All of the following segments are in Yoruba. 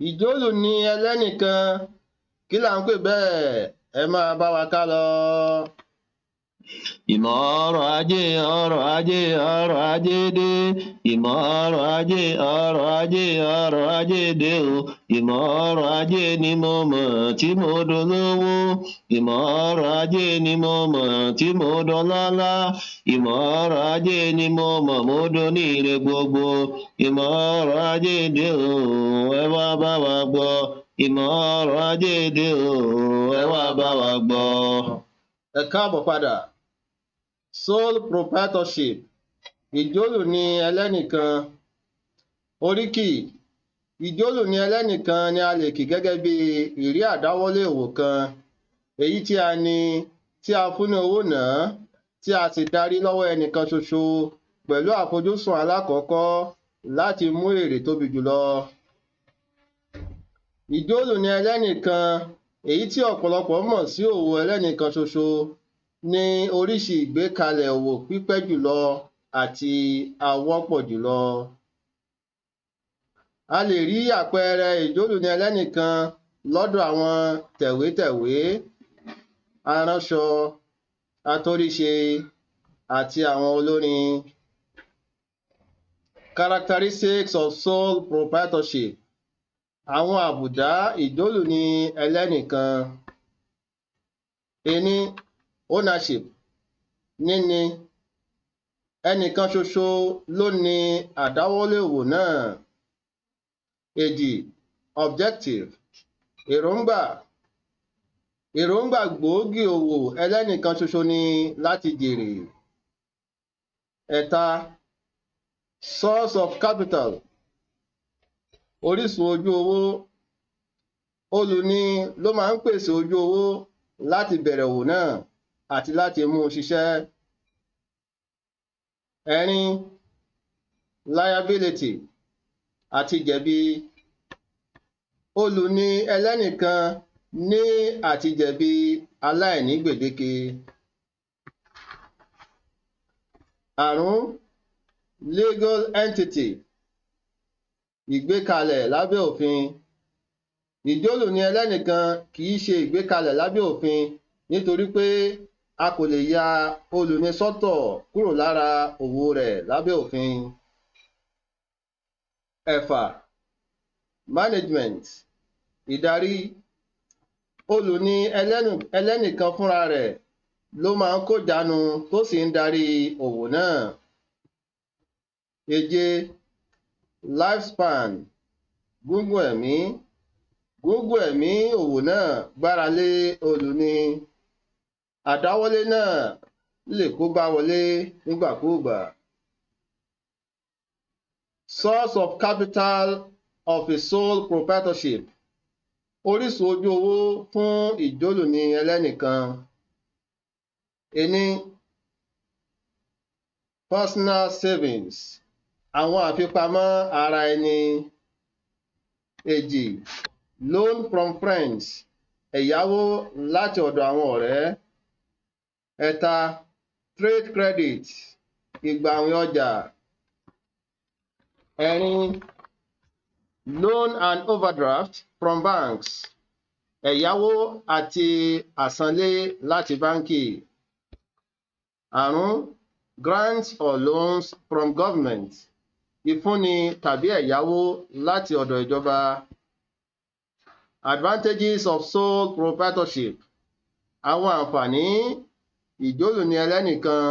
Ìjólù ni ẹlẹ́nìkan, kí là ń pè bẹ́ẹ̀? Ẹ máa bá wa ká lọ. Ìmọ̀ ọrọ̀ ajé, ọrọ̀ ajé, ọrọ̀ ajé dé. Ìmọ̀ ọrọ̀ ajé, ọrọ̀ ajé, ọrọ̀ ajé dé o. Ìmọ̀ ọrọ̀ ajé ni mo mọ̀ tí mo dolówó. Ìmọ̀ ọrọ̀ ajé ni mo mọ̀ tí mo dọlọ́lá. Ìmọ̀ ọrọ̀ ajé ni mo mọ̀ mo doníire gbogbo. Ìmọ̀ ọrọ̀ ajé dé o, ẹ wá bá wa gbọ́. Ìmọ̀ ọrọ̀ ajé dé o, ẹ wá bá wa gbọ́. Ẹ káàbọ̀ padà. Sole proprietorship. Ìjólù ni ẹlẹ́nìkan. Oríkì. Ìjólù ni ẹlẹ́nìkan ni a lè kì gẹ́gẹ́ bí ìrí àdáwọ́lé òwò kan, èyí tí a ní, tí a fún ní owó náà, tí a sì darí lọ́wọ́ ẹnìkan ṣoṣo pẹ̀lú àfojúsùn alákọ̀ọ́kọ́ láti mú èrè tóbi jùlọ. Ìjólù ni ẹlẹ́nìkan, èyí tí ọ̀pọ̀lọpọ̀ mọ̀ sí òwò ẹlẹ́nìkan ṣoṣo, ní oríṣi ìgbékalẹ̀ òwò pípẹ́ jùlọ àti àwọ́pọ̀ jùlọ. A lè rí àpẹẹrẹ ìjólù ní ẹlẹ́nìkan lọ́dọ̀ àwọn tẹ̀wétẹ̀wé, aránṣọ, atóríṣe àti àwọn olórin. Characteristics of sole proprietorship. Àwọn àbùdá ìjólù ní ẹlẹ́nìkan. Ení, ownership, níní. Ẹnìkan ṣoṣo ló ní àdáwọ́lé òwò náà. Èjì, objective, èròǹgbà. Èròǹgbà gbòógì òwò ẹlẹ́nìkan ṣoṣo ni láti jèrè. Ẹ̀ta, source of capital, orísun ojú owó. Olùní ló máa ń pèsè ojú owó láti bẹ̀rẹ̀ òwò náà àti láti mú un ṣiṣẹ́. Ẹ̀rin, liability, àtijẹ̀bi. Olùní ẹlẹ́nìkan ní àtijẹ̀bi aláìní gbèdéke. Àrún, legal entity, ìgbékalẹ̀ lábẹ́ òfin. Ìjólù ní ẹlẹ́nìkan kì í ṣe ìgbékalẹ̀ lábẹ́ òfin nítorí pé a kò lè ya olùní sọ́tọ̀ kúrò lára òwò rẹ̀ lábẹ́ òfin. Ẹ̀fà, management, ìdarí. Olùní ẹlẹ́nìkan fúnra rẹ̀ ló máa ń kójanu tó sì ń darí òwò náà. Èje, lifespan, gúngún ẹ̀mí. Gúngún ẹ̀mí òwò náà gbára lé olùní. Àdáwọ́lé náà lè kógbá wọlé nígbàkúùgbà. Source of capital of a sole proprietorship. Orísun ojú owó fún ìjólù ní ẹlẹ́nìkan. Ení, personal savings, àwọn àfipamọ́ ara ẹni. Èjì, loan from friends, ẹ̀yáwó láti ọ̀dọ̀ àwọn ọ̀rẹ́. Ẹ̀ta, trade credit, ìgbàwìn ọjà. Ẹ̀rin, loan and overdraft from banks, ẹ̀yáwó àti àsanlé láti báńkì. Àrún, grants or loans from government, ìfúnni tàbí ẹ̀yáwó láti ọ̀dọ̀ ìjọba. Advantages of sole proprietorship. Àwọn àǹfààní ìjólù ní ẹlẹ́nìkan.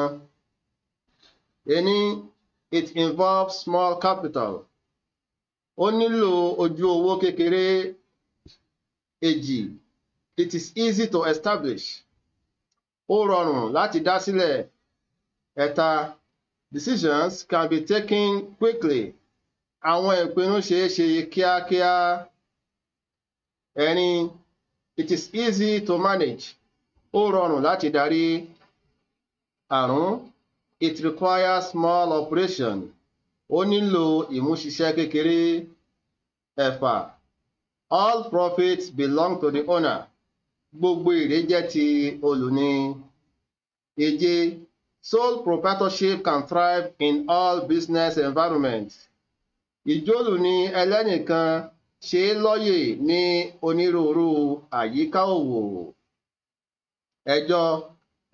Ení, it involves small capital. Ó nílò ojú owó kékeré. Èjì, it is easy to establish. Ó rọrùn láti dá sílẹ̀. Ẹ̀ta, decisions can be taken quickly. Àwọn ìpinnu ṣeé ṣe kíákíá. Ẹ̀rin, it is easy to manage. Ó rọrùn láti darí. Àrún, it requires small operation. Ó nílò ìmúṣiṣẹ́ kékeré. Ẹ̀fà, all profits belong to the owner. Gbogbo èrè jẹ́ ti olùní. Èje, sole proprietorship can thrive in all business environments. Ìjólù ni ẹlẹ́nìkan ṣe lọ́yè ní onírúurú àyíká òwò. Ẹ̀jọ,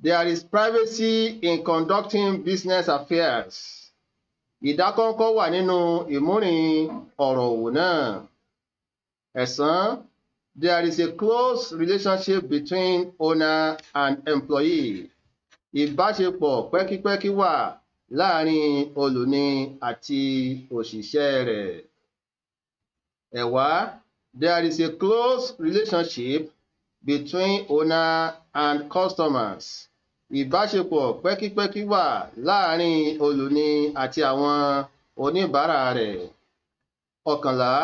there is privacy in conducting business affairs. Ìdákọ́ńkọ́ wà nínú ìmúrin ọ̀rọ̀ òwò náà. Ẹ̀sán, there is a close relationship between owner and employee. Ìbáṣepọ̀ pẹ́kípẹ́kí wà láàárín olùní àti òṣìṣẹ́ rẹ̀. Ẹ̀wá, there is a close relationship between owner and customers. Ìbáṣepọ̀ pẹ́kípẹ́kí wà láàárín olùní àti àwọn oníbàárà rẹ̀. Ọ̀kànlá,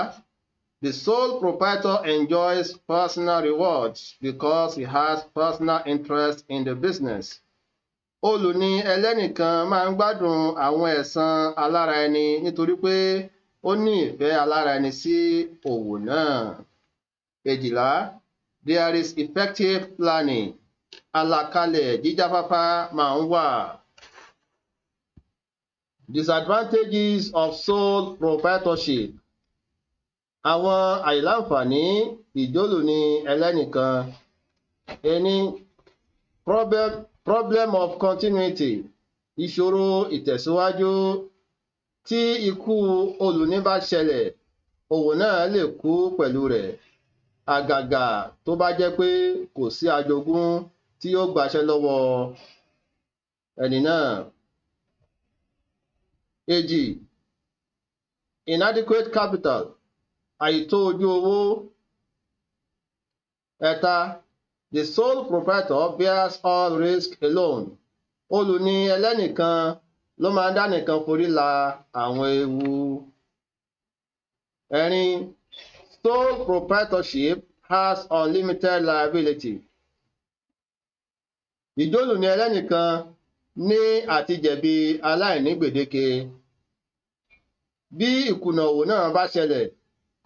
the sole proprietor enjoys personal rewards because he has personal interest in the business. Olùní ẹlẹ́nìkan máa ń gbádùn àwọn ẹ̀san alára ẹni nítorí pé ó ní ìfẹ́ alára ẹni sí òwò náà. Èjìlá, there is effective planning. Àlàkalẹ̀ jíjáfáfá máa ń wà. Disadvantages of sole proprietorship. Àwọn àìláǹfààní ìjólùní ẹlẹ́nìkan. Ení, problem of continuity. Ìṣòro ìtẹ̀síwájú. Tí ikú olùní bá ṣẹlẹ̀, òwò náà lè kú pẹ̀lú rẹ̀. Àgàgà tó bá jẹ́ pé kò sí ajogún tí ó gbaṣẹ́ lọ́wọ́ ẹni náà. Èjì, inadequate capital. Àìtó ojú owó. Ẹ̀ta, the sole proprietor bears all risk alone. Olùní ẹlẹ́nìkan ló máa ń dánìkan forí la àwọn ewu. Ẹ̀rin, sole proprietorship has unlimited liability. Ìjólùní ẹlẹ́nìkan ní àtijẹ̀bi aláìní gbèdéke. Bí ìkùnà òwò náà bá ṣẹlẹ̀,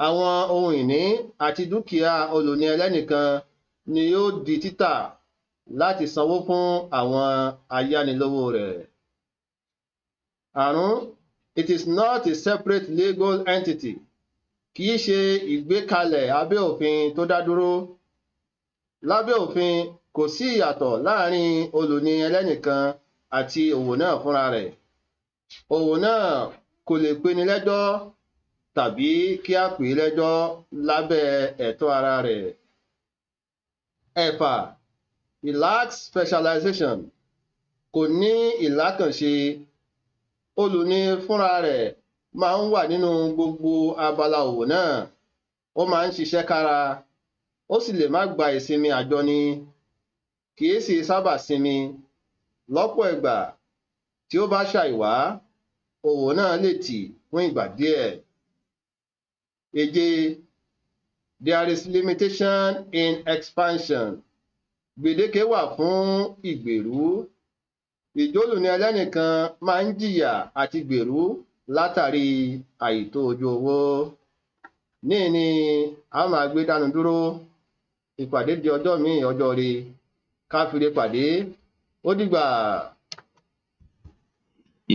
àwọn ohun ìní àti dúkìá olùní ẹlẹ́nìkan ni yóò di títà láti sanwó fún àwọn ayánilówó rẹ̀. Àrún, it is not a separate legal entity. Kìí ṣe ìgbékalẹ̀ abẹ́ òfin tó dá dúró. Lábẹ́ òfin, kò sí ìyàtọ̀ láàárín olùní ẹlẹ́nìkan àti òwò náà fúnra rẹ̀. Òwò náà kò lè peni lẹ́jọ́ tàbí kí a pè é lẹ́jọ́ lábẹ́ ẹ̀tọ́ ara rẹ̀. Ẹ̀fà, it lacks specialization. Kò ní ìlákànṣe. Olùní fúnra rẹ̀ máa ń wà nínú gbogbo abala òwò náà. Ó máa ń ṣiṣẹ́ kára. Ó sì lè má gba ìsinmi àjọni. Kìí sì sábà sinmi. Lọ́pọ̀ ìgbà tí ó bá ṣàìwá, òwò náà lè tì fún ìgbà díẹ̀. Èje, there is limitation in expansion. Gbèdéke wà fún ìgbèrú. Ìjólùní ẹlẹ́nìkan máa ń jìyà àti gbèrú látàrí àìtó ojú owó. Níhìn ni a máa gbé dánu dúró. Ìpàdé di ọjọ́ míì, ọjọ́ ire. Ká fire pàdé. Ó dìgbà.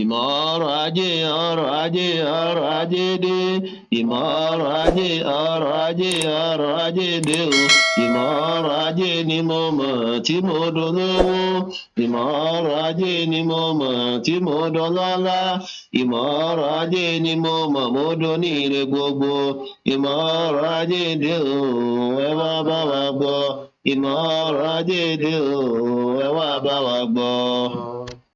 Ìmọ̀ ọrọ̀ ajé, ọrọ̀ ajé, ọrọ̀ ajé dé. Ìmọ̀ ọrọ̀ ajé, ọrọ̀ ajé, ọrọ̀ ajé dé o. Ìmọ̀ ọrọ̀ ajé ni mo mọ̀ tí mo dolówó. Ìmọ̀ ọrọ̀ ajé ni mo mọ̀ tí mo dọlọ́lá. Ìmọ̀ ọrọ̀ ajé ni mo mọ̀ mo doníire gbogbo. Ìmọ̀ ọrọ̀ ajé dé o, ẹ wá bá wa gbọ́. Ìmọ̀ ọrọ̀ ajé dé o, ẹ wá bá wa gbọ́.